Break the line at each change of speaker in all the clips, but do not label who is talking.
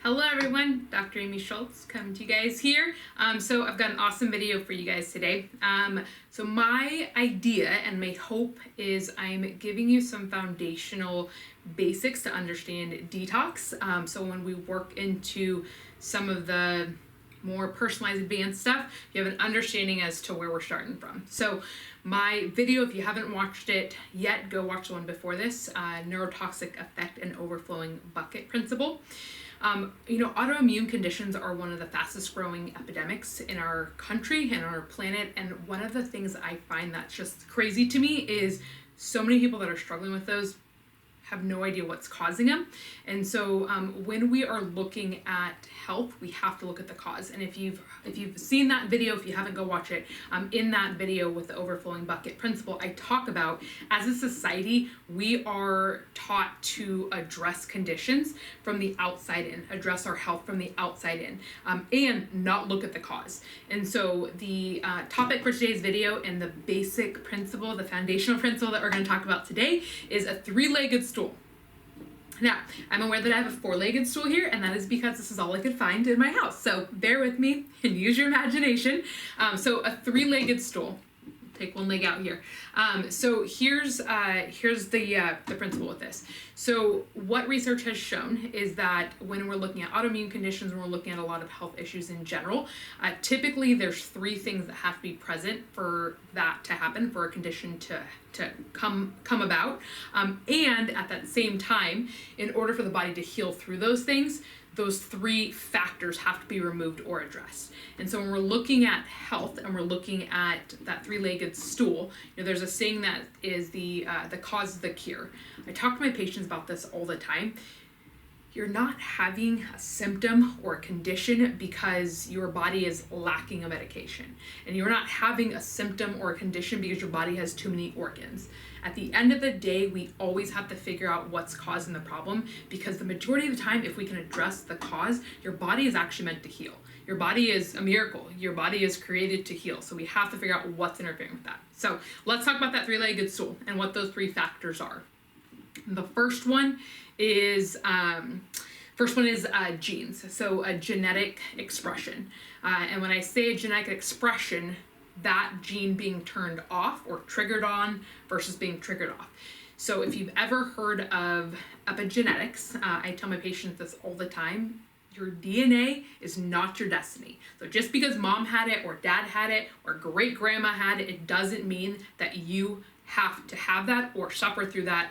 Hello everyone, Dr. Amy Schultz coming to you guys here. So I've got an awesome video for you guys today. So my idea and my hope is I'm giving you some foundational basics to understand detox. So when we work into some of the more personalized advanced stuff, you have an understanding as to where we're starting from. So my video, if you haven't watched it yet, go watch the one before this, Neurotoxic Effect and Overflowing Bucket Principle. Autoimmune conditions are one of the fastest growing epidemics in our country and on our planet. And one of the things I find that's just crazy to me is so many people that are struggling with those have no idea what's causing them. And so when we are looking at health, we have to look at the cause. And if you've seen that video, if you haven't, go watch it. In that video with the overflowing bucket principle, I talk about, as a society, we are taught to address conditions from the outside in, address our health from the outside in, and not look at the cause. And so the topic for today's video and the basic principle, the foundational principle that we're going to talk about today is a three-legged stool. Now, I'm aware that I have a four-legged stool here, and that is because this is all I could find in my house. So bear with me and use your imagination. So a three-legged stool. Take one leg out here. So here's the principle with this. So what research has shown is that when we're looking at autoimmune conditions, when we're looking at a lot of health issues in general, typically there's three things that have to be present for that to happen, for a condition to come about. And at that same time, in order for the body to heal through those things, those three factors have to be removed or addressed. And so when we're looking at health and we're looking at that three-legged stool, there's a saying that is the cause is the cure. I talk to my patients about this all the time. You're not having a symptom or a condition because your body is lacking a medication. And you're not having a symptom or a condition because your body has too many organs. At the end of the day, we always have to figure out what's causing the problem, because the majority of the time, if we can address the cause, your body is actually meant to heal. Your body is a miracle. Your body is created to heal. So we have to figure out what's interfering with that. So let's talk about that three-legged stool and what those three factors are. The first one is genes, so a genetic expression. And when I say a genetic expression, that gene being turned off or triggered on versus being triggered off. So if you've ever heard of epigenetics, I tell my patients this all the time, your DNA is not your destiny. So just because mom had it or dad had it or great grandma had it, it doesn't mean that you have to have that or suffer through that,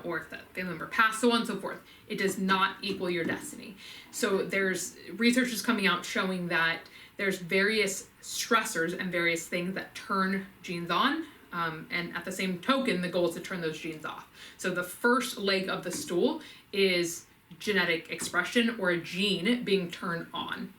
or if that family member passed, so on and so forth. It does not equal your destiny. So there's research is coming out showing that there's various stressors and various things that turn genes on. And at the same token, the goal is to turn those genes off. So the first leg of the stool is genetic expression or a gene being turned on.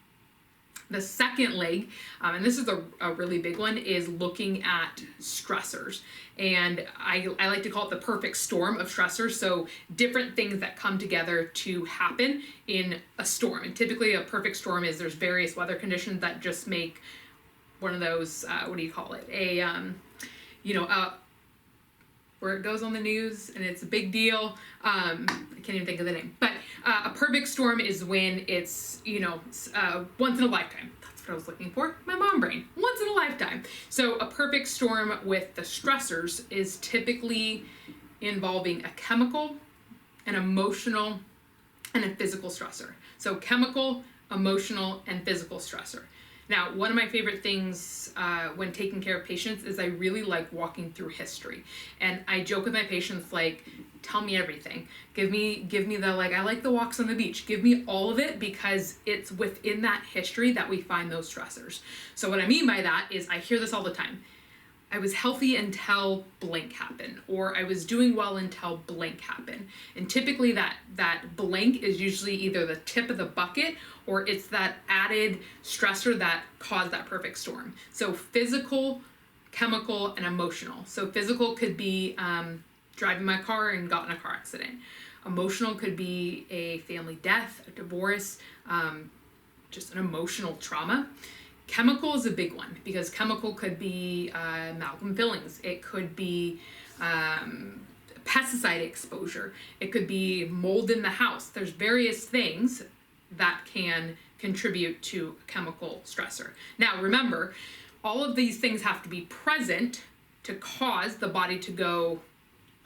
The second leg, and this is a really big one, is looking at stressors. And I like to call it the perfect storm of stressors. So different things that come together to happen in a storm. And typically a perfect storm is there's various weather conditions that just make one of those, where it goes on the news and it's a big deal. I can't even think of the name. But a perfect storm is when it's, once in a lifetime. That's what I was looking for. My mom brain. Once in a lifetime. So a perfect storm with the stressors is typically involving a chemical, an emotional, and a physical stressor. So chemical, emotional, and physical stressor. Now, one of my favorite things when taking care of patients is I really like walking through history. And I joke with my patients, like, tell me everything. Give me the, I like the walks on the beach. Give me all of it, because it's within that history that we find those stressors. So what I mean by that is I hear this all the time. I was healthy until blank happened, or I was doing well until blank happened. And typically that blank is usually either the tip of the bucket or it's that added stressor that caused that perfect storm. So physical, chemical, and emotional. So physical could be driving my car and got in a car accident. Emotional could be a family death, a divorce, just an emotional trauma. Chemical is a big one, because chemical could be amalgam fillings. It could be pesticide exposure. It could be mold in the house. There's various things that can contribute to a chemical stressor. Now, remember, all of these things have to be present to cause the body to go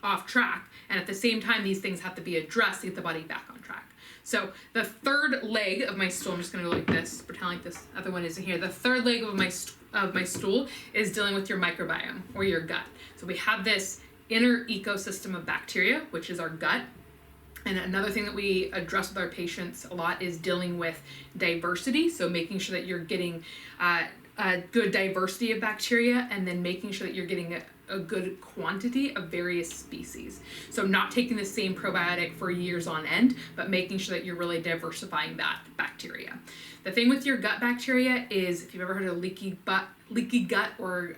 off track. And at the same time, these things have to be addressed to get the body back on track. So the third leg of my stool, I'm just going to go like this, pretend like this other one isn't here. The third leg of my stool is dealing with your microbiome or your gut. So we have this inner ecosystem of bacteria, which is our gut. And another thing that we address with our patients a lot is dealing with diversity. So making sure that you're getting a good diversity of bacteria, and then making sure that you're getting a good quantity of various species. So not taking the same probiotic for years on end, but making sure that you're really diversifying that bacteria. The thing with your gut bacteria is, if you've ever heard of leaky gut or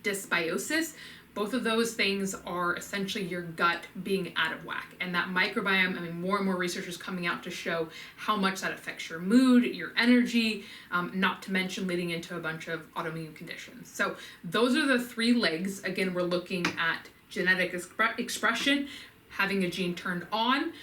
dysbiosis, both of those things are essentially your gut being out of whack. And that microbiome, I mean, more and more research is coming out to show how much that affects your mood, your energy, not to mention leading into a bunch of autoimmune conditions. So those are the three legs. Again, we're looking at genetic expression, having a gene turned on.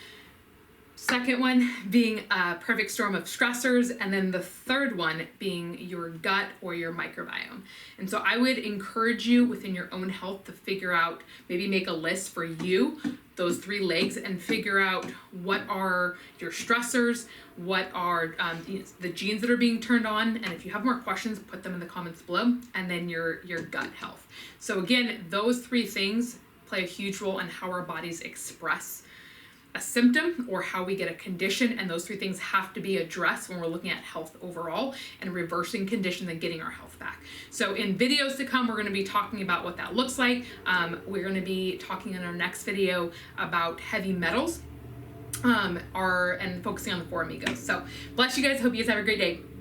Second one being a perfect storm of stressors, and then the third one being your gut or your microbiome. And so I would encourage you within your own health to figure out, maybe make a list for you, those three legs, and figure out what are your stressors, what are the genes that are being turned on, and if you have more questions, put them in the comments below, and then your gut health. So again, those three things play a huge role in how our bodies express a symptom or how we get a condition, and those three things have to be addressed when we're looking at health overall and reversing conditions and getting our health back. So in videos to come, we're going to be talking about what that looks like. We're going to be talking in our next video about heavy metals and focusing on the four amigos. So bless you guys. Hope you guys have a great day.